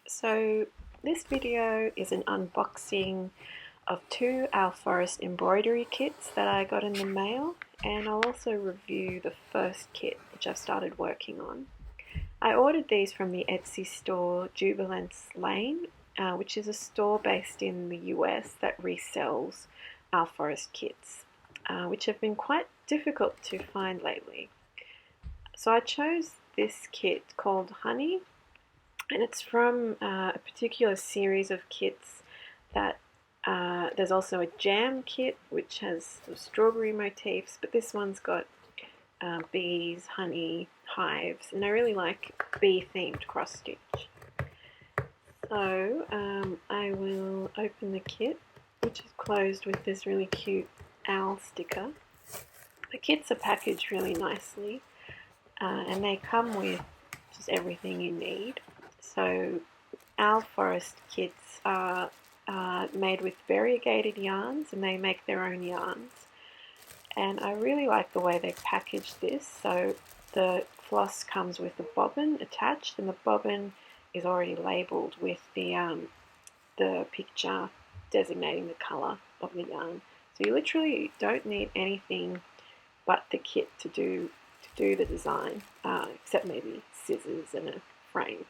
So this video is an unboxing of two Our Forest embroidery kits that I got in the mail, and I'll also review the first kit which I've started working on. I ordered these from the Etsy store Jubilance Lane, which is a store based in the US that resells Our Forest kits, which have been quite difficult to find lately. So I chose this kit called Honey, and it's from a particular series of kits that there's also a jam kit which has strawberry motifs, but this one's got bees, honey, hives, and I really like bee themed cross stitch. So I will open the kit, which is closed with this really cute owl sticker. The kits are packaged really nicely, and they come with just everything you need. So Our Forest kits are made with variegated yarns, and they make their own yarns. And I really like the way they've packaged this. So the floss comes with a bobbin attached, and the bobbin is already labelled with the picture designating the colour of the yarn. So you literally don't need anything but the kit to do the design, except maybe scissors and a frame.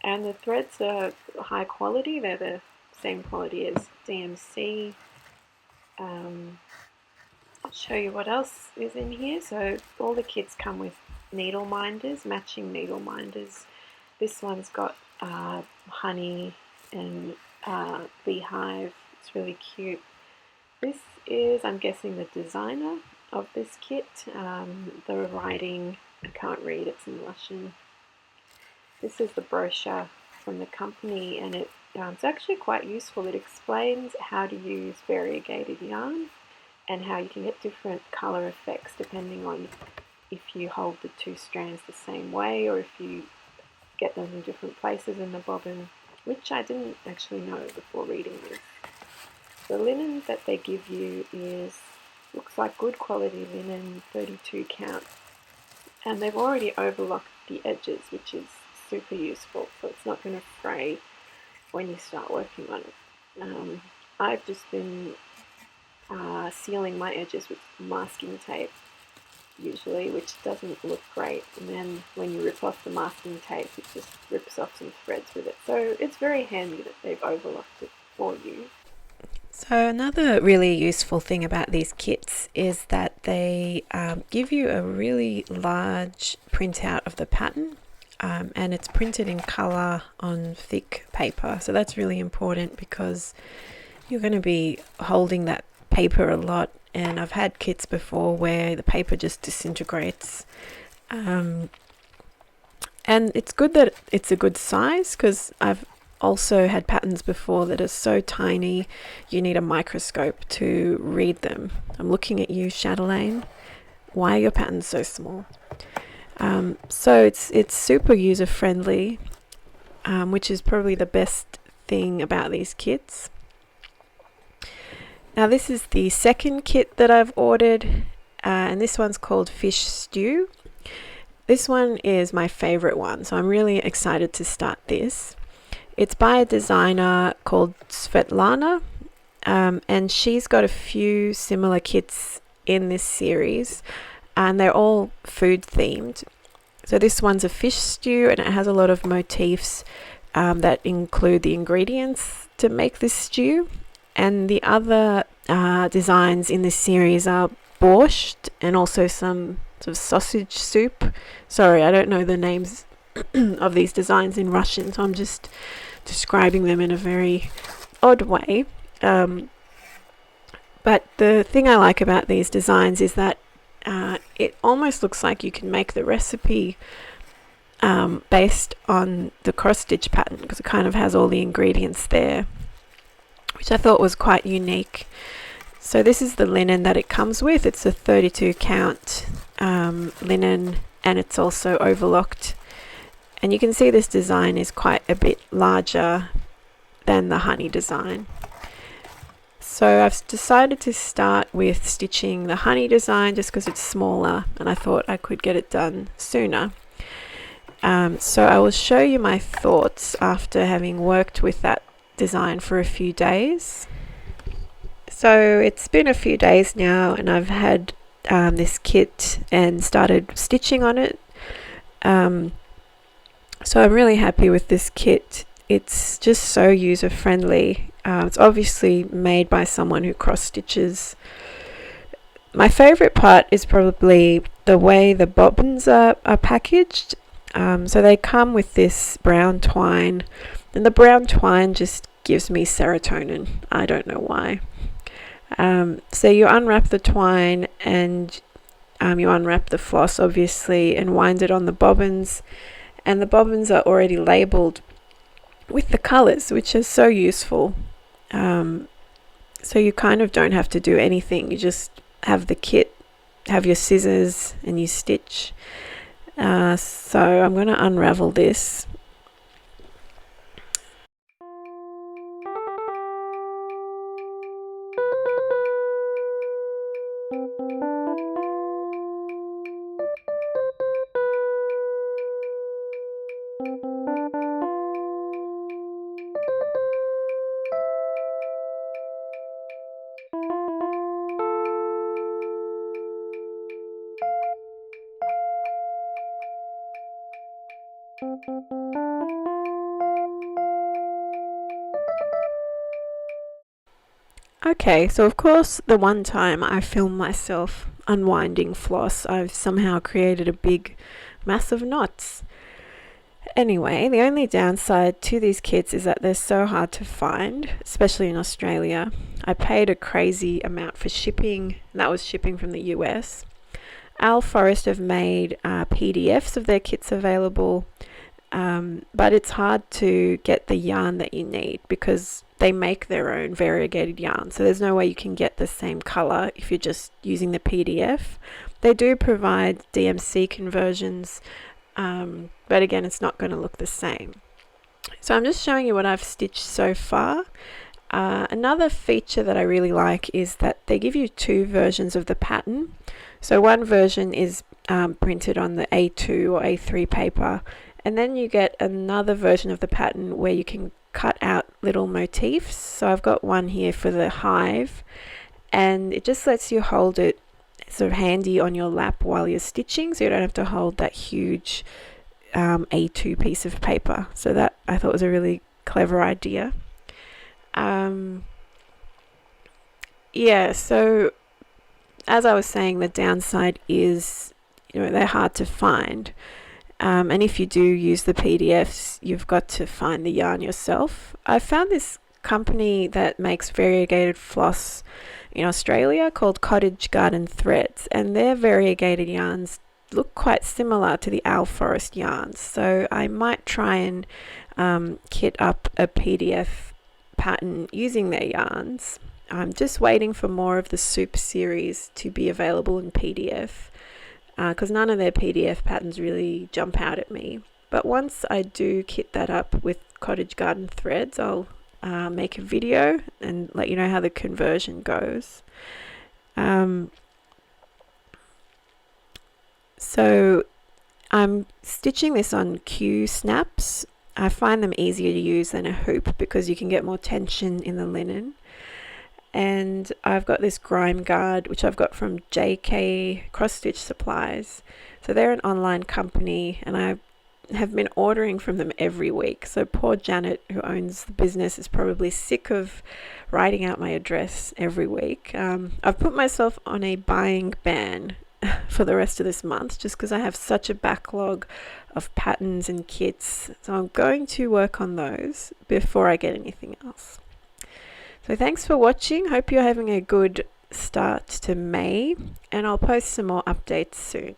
And the threads are high quality. They're the same quality as DMC. I'll show you what else is in here. So all the kits come with needle minders, matching needle minders. This one's got honey and beehive. It's really cute. This is, I'm guessing, the designer of this kit. The writing, I can't read, it's in Russian. This is the brochure from the company, and it's actually quite useful. It explains how to use variegated yarn and how you can get different colour effects depending on if you hold the two strands the same way or if you get them in different places in the bobbin, which I didn't actually know before reading this. The linen that they give you looks like good quality linen, 32 count, and they've already overlocked the edges, which is super useful, so it's not going to fray when you start working on it. I've just been sealing my edges with masking tape usually, which doesn't look great, and then when you rip off the masking tape it just rips off some threads with it, so it's very handy that they've overlocked it for you. So another really useful thing about these kits is that they give you a really large printout of the pattern, and it's printed in colour on thick paper. So that's really important because you're going to be holding that paper a lot, and I've had kits before where the paper just disintegrates. And it's good that it's a good size, because I've also had patterns before that are so tiny you need a microscope to read them. I'm looking at you, Chatelaine. Why are your patterns so small? So it's super user friendly, which is probably the best thing about these kits. Now this is the second kit that I've ordered, and this one's called Fish Stew. This one is my favorite one, so I'm really excited to start this. It's by a designer called Svetlana, and she's got a few similar kits in this series, and they're all food themed. So this one's a fish stew, and it has a lot of motifs that include the ingredients to make this stew. And the other designs in this series are Borshch and also some sort of sausage soup. Sorry, I don't know the names of these designs in Russian, so I'm just describing them in a very odd way. But the thing I like about these designs is that it almost looks like you can make the recipe based on the cross stitch pattern, because it kind of has all the ingredients there, which I thought was quite unique. So this is the linen that it comes with. It's a 32 count linen, and it's also overlocked. And you can see this design is quite a bit larger than the honey design. So I've decided to start with stitching the honey design just because it's smaller, and I thought I could get it done sooner. So I will show you my thoughts after having worked with that design for a few days. So it's been a few days now, and I've had this kit and started stitching on it. So I'm really happy with this kit. It's just so user friendly. It's obviously made by someone who cross stitches. My favorite part is probably the way the bobbins are packaged. So they come with this brown twine, and the brown twine just gives me serotonin. I don't know why. So you unwrap the twine, and you unwrap the floss obviously and wind it on the bobbins, and the bobbins are already labelled with the colours, which is so useful. So you kind of don't have to do anything. You just have the kit, have your scissors, and you stitch. So I'm going to unravel this. Okay, so of course the one time I filmed myself unwinding floss, I've somehow created a big mass of knots. Anyway, the only downside to these kits is that they're so hard to find, especially in Australia. I paid a crazy amount for shipping, and that was shipping from the US. Owl Forest have made PDFs of their kits available, but it's hard to get the yarn that you need because they make their own variegated yarn, so there's no way you can get the same color if you're just using the PDF. They do provide DMC conversions, but again, it's not going to look the same. So I'm just showing you what I've stitched so far. Another feature that I really like is that they give you two versions of the pattern. So one version is printed on the A2 or A3 paper, and then you get another version of the pattern where you can cut out little motifs. So I've got one here for the hive, and it just lets you hold it sort of handy on your lap while you're stitching, so you don't have to hold that huge A2 piece of paper. So that I thought was a really clever idea. Yeah, so as I was saying, the downside is, they're hard to find. And if you do use the PDFs, you've got to find the yarn yourself. I found this company that makes variegated floss in Australia called Cottage Garden Threads, and their variegated yarns look quite similar to the Owl Forest yarns. So I might try and kit up a PDF pattern using their yarns. I'm just waiting for more of the Soup series to be available in PDF, because none of their PDF patterns really jump out at me. But once I do kit that up with Cottage Garden Threads, I'll make a video and let you know how the conversion goes. So I'm stitching this on Q snaps. I find them easier to use than a hoop because you can get more tension in the linen. And I've got this grime guard, which I've got from JK Cross Stitch Supplies. So they're an online company, and I have been ordering from them every week. So poor Janet, who owns the business, is probably sick of writing out my address every week. I've put myself on a buying ban for the rest of this month just because I have such a backlog of patterns and kits. So I'm going to work on those before I get anything else. So thanks for watching. Hope you're having a good start to May, and I'll post some more updates soon.